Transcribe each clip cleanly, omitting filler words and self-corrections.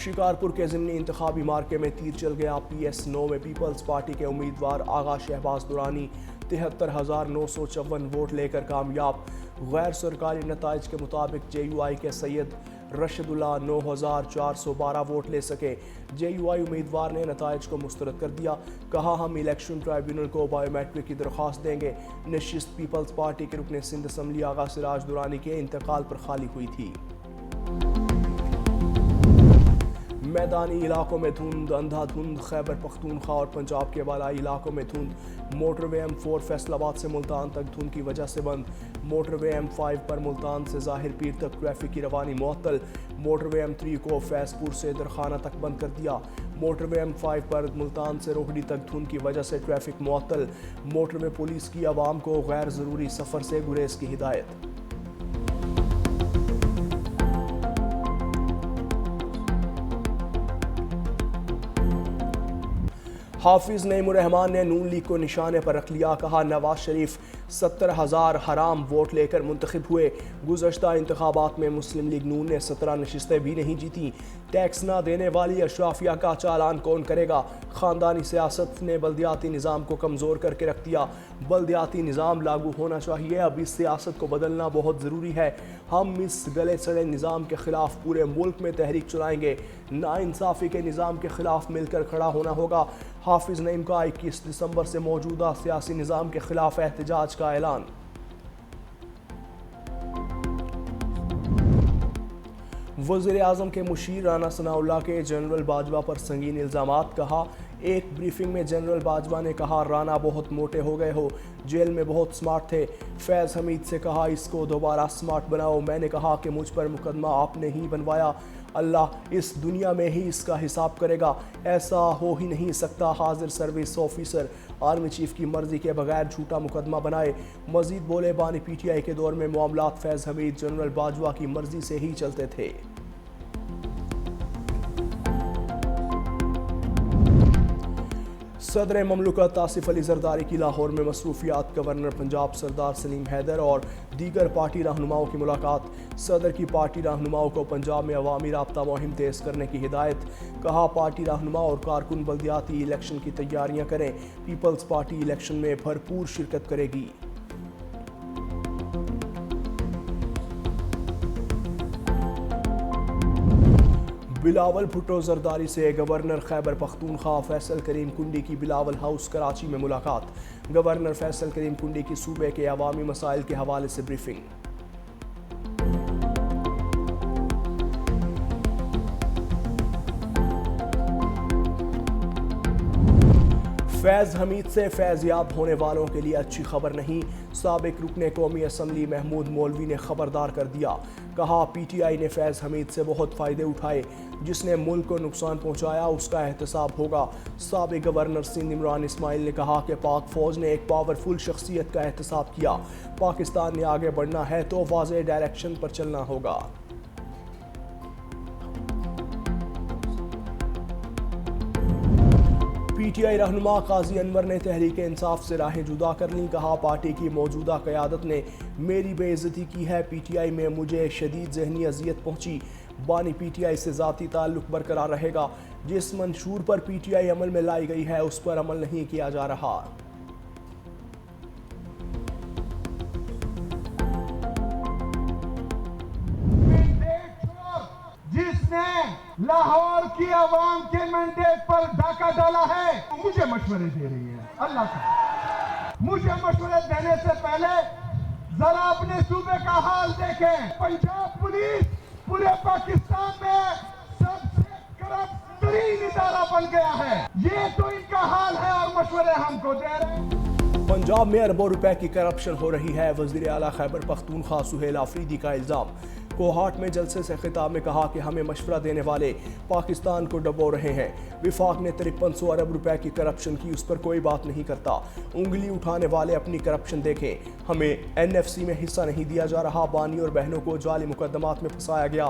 शिकारपुर के ज़िमनी इंतखाबी मार्के में तीर चल गया। PS9 में पीपल्स पार्टी के उम्मीदवार आगा शहबाज दुरानी 73,954 वोट लेकर कामयाब। गैर सरकारी नताइज के मुताबिक JUI के सैयद रशदुल्ला 9,412 वोट ले सके। JUI उम्मीदवार ने नताइज को मुस्तरद कर दिया। कहा, हम इलेक्शन ट्राइब्यूनल को बायोमेट्रिक की दरख्वास्त देंगे। नशिस्त पीपल्स पार्टी के रुकन सिंध असम्बली आगा सिराज दुरानी के इंतकाल पर खाली हुई थी। मैदानी इलाकों में धुंध, अंधाधुंध। खैबर पख्तूनख्वा और पंजाब के बालाई इलाकों में धुंध। मोटरवे M4 फैसलाबाद से मुल्तान तक धुंध की वजह से बंद। मोटरवे M5 पर मुल्तान से ज़ाहिर पीर तक ट्रैफिक की रवानी मुअत्तल। मोटरवे M3 को फैजपुर से दरखाना तक बंद कर दिया। मोटरवे M5 पर मुल्तान से रोहड़ी तक धुंध की वजह से ट्रैफिक मुअत्तल। मोटरवे पुलिस की आवाम को गैर ज़रूरी सफ़र से गुरेज की हिदायत। हाफिज नईमुर रहमान ने नून लीग को निशाने पर रख लिया। कहा, नवाज शरीफ 70,000 हराम वोट लेकर मुंतखब हुए। गुज़श्ता इंतखाबात में मुस्लिम लीग नून ने 17 नशिस्तें भी नहीं जीती। टैक्स ना देने वाली अशराफिया का चालान कौन करेगा? ख़ानदानी सियासत ने बल्दियाती निज़ाम को कमज़ोर करके रख दिया। बल्दियाती निज़ाम लागू होना चाहिए। अब इस सियासत को बदलना बहुत ज़रूरी है। हम इस गले सड़े निज़ाम के ख़िलाफ़ पूरे मुल्क में तहरीक चलाएंगे। नाइंसाफ़ी के निज़ाम के ख़िलाफ़ मिलकर खड़ा होना होगा। हाफिज नईम का 21 दिसंबर से मौजूदा सियासी निज़ाम के ख़िलाफ़ एहतजाज का ऐलान। वज़ीर आज़म के मुशीर राना सनाउल्लाह के जनरल बाजवा पर संगीन इल्ज़ामात। कहा, एक ब्रीफिंग में जनरल बाजवा ने कहा, राना बहुत मोटे हो गए हो, जेल में बहुत स्मार्ट थे। फैज़ हमीद से कहा, इसको दोबारा स्मार्ट बनाओ। मैंने कहा कि मुझ पर मुकदमा आपने ही बनवाया, अल्लाह इस दुनिया में ही इसका हिसाब करेगा। ऐसा हो ही नहीं सकता। हाजिर सर्विस ऑफिसर आर्मी चीफ की मर्जी के बगैर झूठा मुकदमा बनाए। मजीद बोले, बानी PTI के दौर में मामलात फैज़ हमीद जनरल बाजवा की मर्जी से ही चलते थे। सदर ममलकत आसिफ अली जरदारी की लाहौर में मसरूफियात। गवर्नर पंजाब सरदार सलीम हैदर और दीगर पार्टी रहनुमाओं की मुलाकात। सदर की पार्टी रहनुमाओं को पंजाब में अवामी राब्ता मुहिम तेज़ करने की हिदायत। कहा, पार्टी रहनुमा और कारकुन बल्दियाती इलेक्शन की तैयारियां करें। पीपल्स पार्टी इलेक्शन में भरपूर शिरकत करेगी। बिलावल भुट्टो जरदारी से गवर्नर खैबर पख्तूनख्वा फैसल करीम कुंडी की बिलावल हाउस कराची में मुलाकात। गवर्नर फैसल करीम कुंडी की सूबे के अवामी मसाइल के हवाले से ब्रीफिंग। फैज़ हमीद से फैज़याब होने वालों के लिए अच्छी खबर नहीं। साबिक रुकने कौमी असम्बली महमूद मौलवी ने खबरदार कर दिया। कहा, PTI ने फैज़ हमीद से बहुत फ़ायदे उठाए। जिसने मुल्क को नुकसान पहुंचाया उसका एहतसाब होगा। साबिक गवर्नर सिंध इमरान इस्माइल ने कहा कि पाक फ़ौज ने एक पावरफुल शख्सियत का एहतसाब किया। पाकिस्तान ने आगे बढ़ना है तो वाज़ेह डायरेक्शन पर चलना होगा। PTI रहनुमा काजी अनवर ने तहरीक इंसाफ से राहें जुदा कर लीं। कहा, पार्टी की मौजूदा क़यादत ने मेरी बेइज्जती की है। PTI में मुझे शदीद ज़हनी अजियत पहुंची। बानी PTI से ज़ाती ताल्लुक़ बरकरार रहेगा। जिस मंशूर पर PTI अमल में लाई गई है उस पर अमल नहीं किया जा रहा। जिसने लाहौर की आवाम के मैंडेट पर डाका डाला है मुझे मशवरे दे रही है। अल्लाह का मुझे मशवरे देने से पहले जरा अपने सूबे का हाल देखें। पंजाब पुलिस पूरे पाकिस्तान में सबसे करप्ट तरीन इदारा बन गया है। ये तो इनका हाल है और मशवरे हमको दे रहे हैं। पंजाब में अरबों रुपए की करप्शन हो रही है। वज़ीर आला खैबर पख्तूनख्वा सुहेल आफरीदी का इल्ज़ाम। कोहाट में जलसे से खिताब में कहा कि हमें मशवरा देने वाले पाकिस्तान को डबो रहे हैं। विफाक ने 5300 अरब रुपए की करप्शन की, उस पर कोई बात नहीं करता। उंगली उठाने वाले अपनी करप्शन देखें। हमें NFC में हिस्सा नहीं दिया जा रहा। बानी और बहनों को जाली मुकदमात में फंसाया गया।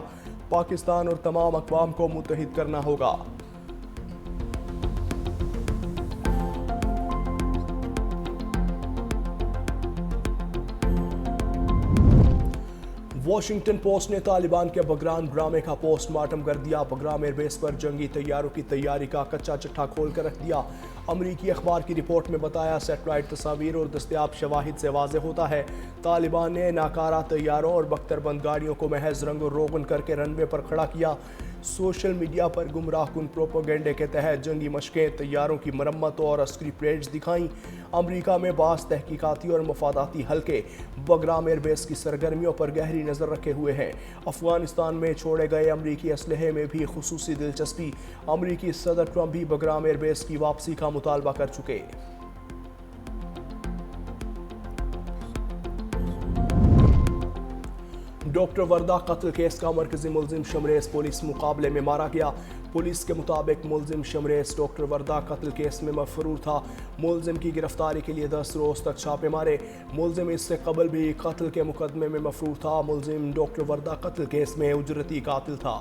पाकिस्तान और तमाम अक़वाम को मुत्तहिद करना होगा। वॉशिंगटन पोस्ट ने तालिबान के बगराम ड्रामे का पोस्टमार्टम कर दिया। बगराम एयरबेस पर जंगी तैयारों की तैयारी का कच्चा चिट्ठा खोल कर रख दिया। अमरीकी अखबार की रिपोर्ट में बताया, सेटेलाइट तस्वीर और दस्तयाब शवाहिद से वाज़ेह होता है तालिबान ने नाकारा तैयारों और बख्तरबंद गाड़ियों को महज रंग रोगन करके रनवे पर खड़ा किया। सोशल मीडिया पर गुमराह कुन प्रोपेगेंडे के तहत जंगी मशकें, तैयारों की मरम्मत और अस्करी परेड्स दिखाईं। अमरीका में बास तहकीकाती और मफादाती हल्के बगराम एयरबेस की सरगर्मियों पर गहरी नज़र रखे हुए हैं। अफगानिस्तान में छोड़े गए अमरीकी असलहे में भी खुसूसी दिलचस्पी। अमरीकी सदर ट्रंप भी बगराम एयरबेस की वापसी का मुतालबा कर चुके। डॉक्टर वर्दा कत्ल केस का मरकजी मुलजिम शमरेस पुलिस मुकाबले में मारा गया। पुलिस के मुताबिक मुलजिम शमरेस डॉक्टर वर्दा कत्ल केस में मफरूर था। मुलजिम की गिरफ्तारी के लिए 10 रोज तक छापे मारे। मुलजिम इससे कबल भी कत्ल के मुकदमे में मफरूर था। मुलजिम डॉक्टर वर्दा कत्ल केस में उजरती कातिल था।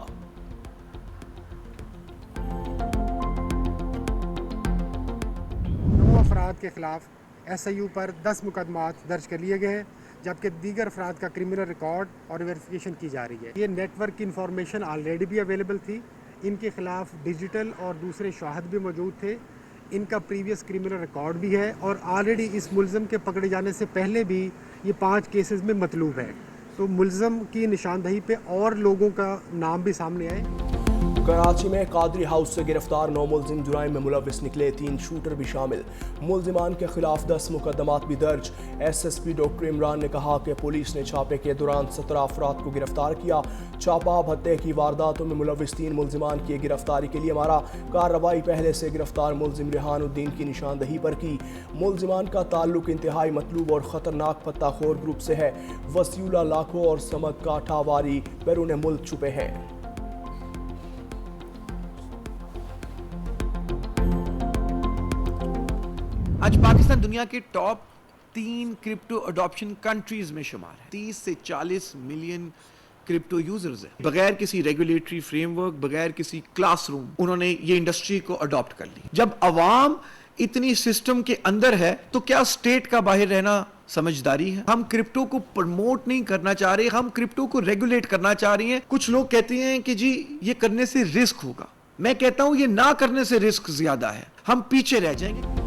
अफराद के खिलाफ SIU पर 10 मुकदमात दर्ज कर लिए गए हैं, जबकि दीगर अफराद का क्रिमिनल रिकॉर्ड और वेरिफिकेशन की जा रही है। ये नेटवर्क की इंफॉर्मेशन ऑलरेडी भी अवेलेबल थी। इनके खिलाफ डिजिटल और दूसरे शाहिद भी मौजूद थे। इनका प्रीवियस क्रिमिनल रिकॉर्ड भी है और ऑलरेडी इस मुलज़म के पकड़े जाने से पहले भी ये 5 केसेस में मतलूब है। तो मुलज़म की निशानदही पे और लोगों का नाम भी सामने आए। कराची में कादरी हाउस से गिरफ्तार 9 मुलजिम जुराइम में मुलविस निकले, 3 शूटर भी शामिल। मुलजिमान के खिलाफ 10 मुकदमात भी दर्ज। SSP डॉक्टर इमरान ने कहा कि पुलिस ने छापे के दौरान 17 अफराद को गिरफ्तार किया। चापा हत्या की वारदातों में मुलविस 3 मुलजिमान की गिरफ्तारी के लिए मारा। कार्रवाई पहले से गिरफ्तार मुलजिम रेहानुद्दीन की निशानदही पर की। मुलजिमान का ताल्लुक इंतहाई मतलूब और खतरनाक पत्ताखोर ग्रुप से है। वसीउल्लाह लाखो और समद काठावारी बैरून मुल्क छुपे हैं। आज पाकिस्तान दुनिया के टॉप 3 क्रिप्टो अडॉप्शन कंट्रीज में शुमार है। 30 से 40 मिलियन क्रिप्टो यूजर्स है। बगैर किसी रेगुलेटरी फ्रेमवर्क, बगैर किसी क्लासरूम, उन्होंने ये इंडस्ट्री को अडॉप्ट कर ली। जब अवाम इतनी सिस्टम के अंदर है तो क्या स्टेट का बाहर रहना समझदारी है? हम क्रिप्टो को प्रमोट नहीं करना चाह रहे, हम क्रिप्टो को रेगुलेट करना चाह रहे हैं। कुछ लोग कहते हैं कि जी ये करने से रिस्क होगा। मैं कहता हूं ये ना करने से रिस्क ज्यादा है, हम पीछे रह जाएंगे।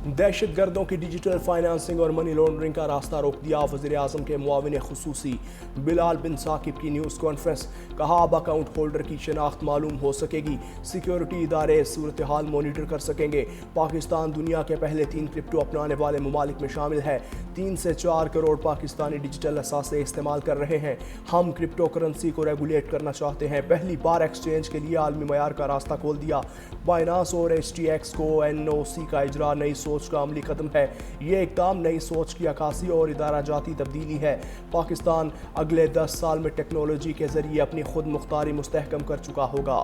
दहशतगर्दों की डिजिटल फाइनेंसिंग और मनी लॉन्ड्रिंग का रास्ता रोक दिया। वज़ीर आज़म के मुआविन खुसूसी बिलाल बिन साकिब की न्यूज़ कॉन्फ्रेंस। कहा अब अकाउंट होल्डर की शनाख्त मालूम हो सकेगी। सिक्योरिटी इदारे सूरत हाल मॉनिटर कर सकेंगे। पाकिस्तान दुनिया के पहले 3 क्रिप्टो अपनाने वाले ममालिक में शामिल है। 3 से 4 करोड़ पाकिस्तानी डिजिटल असासे इस्तेमाल कर रहे हैं। हम क्रिप्टो करेंसी को रेगुलेट करना चाहते हैं। पहली बार एक्सचेंज के लिए आलमी मयार का रास्ता खोल दिया। बाइनांस और HTX को NOC का इजरा नई सोच का अमली कदम है। ये इकदाम नई सोच की अक्कासी और इदारा जाती तब्दीली है। पाकिस्तान अगले 10 साल में टेक्नोलॉजी के जरिए अपनी खुद मुख्तारी मुस्तहकम कर चुका होगा।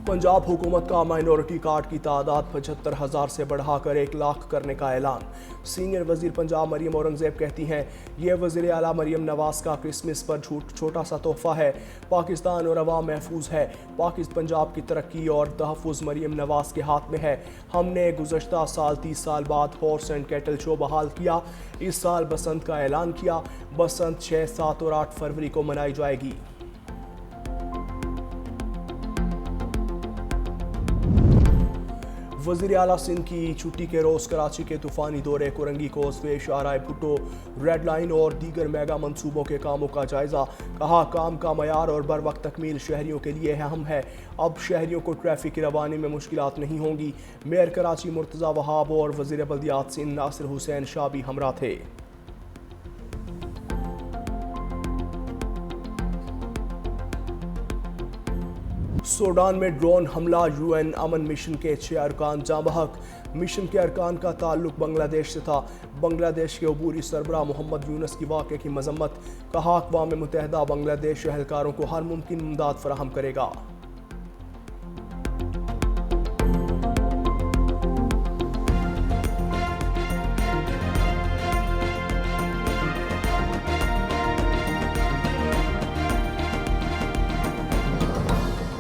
पंजाब हुकूमत का माइनॉरिटी कार्ड की तादाद 75,000 से बढ़ाकर 1 लाख करने का ऐलान। सीनियर वजीर पंजाब मरियम औरंगजेब कहती हैं, यह वज़ीर आला मरियम नवाज़ का क्रिसमस पर छोटा सा तोहफा है। पाकिस्तान और अवाम महफूज है। पंजाब की तरक्की और तहफ़्फ़ुज़ मरियम नवाज़ के हाथ में है। हमने गुज़श्ता साल 30 साल बाद हॉर्स एंड कैटल शो बहाल किया। इस साल बसंत का ऐलान किया। बसंत 6, 7 और 8 फरवरी को मनाई जाएगी। वज़ीर आला सिंध की छुट्टी के रोज़ कराची के तूफ़ानी दौरे, Korangi causeway, शाहराह Bhutto, red line और दीगर मेगा मंसूबों के कामों का जायज़ा। कहा काम का मयार और बर वक्त तकमील शहरियों के लिए अहम है। अब शहरियों को ट्रैफिक की रवानी में मुश्किलात नहीं होंगी। मेयर कराची मुर्तज़ा वहाब और वज़ीर बल्दियात सिंध नासिर हुसैन शाह भी हमरा थे। सूडान में ड्रोन हमला, UN अमन मिशन के 6 अरकान जाँ बहक। मिशन के अरकान का ताल्लुक बांग्लादेश से था। बांग्लादेश के अबूरी सरबराह मोहम्मद यूनुस की वाक़े की मजम्मत। कहा अक़वाम मुत्तहिदा बांग्लादेश एहलकारों को हर मुमकिन इमदाद फराहम करेगा।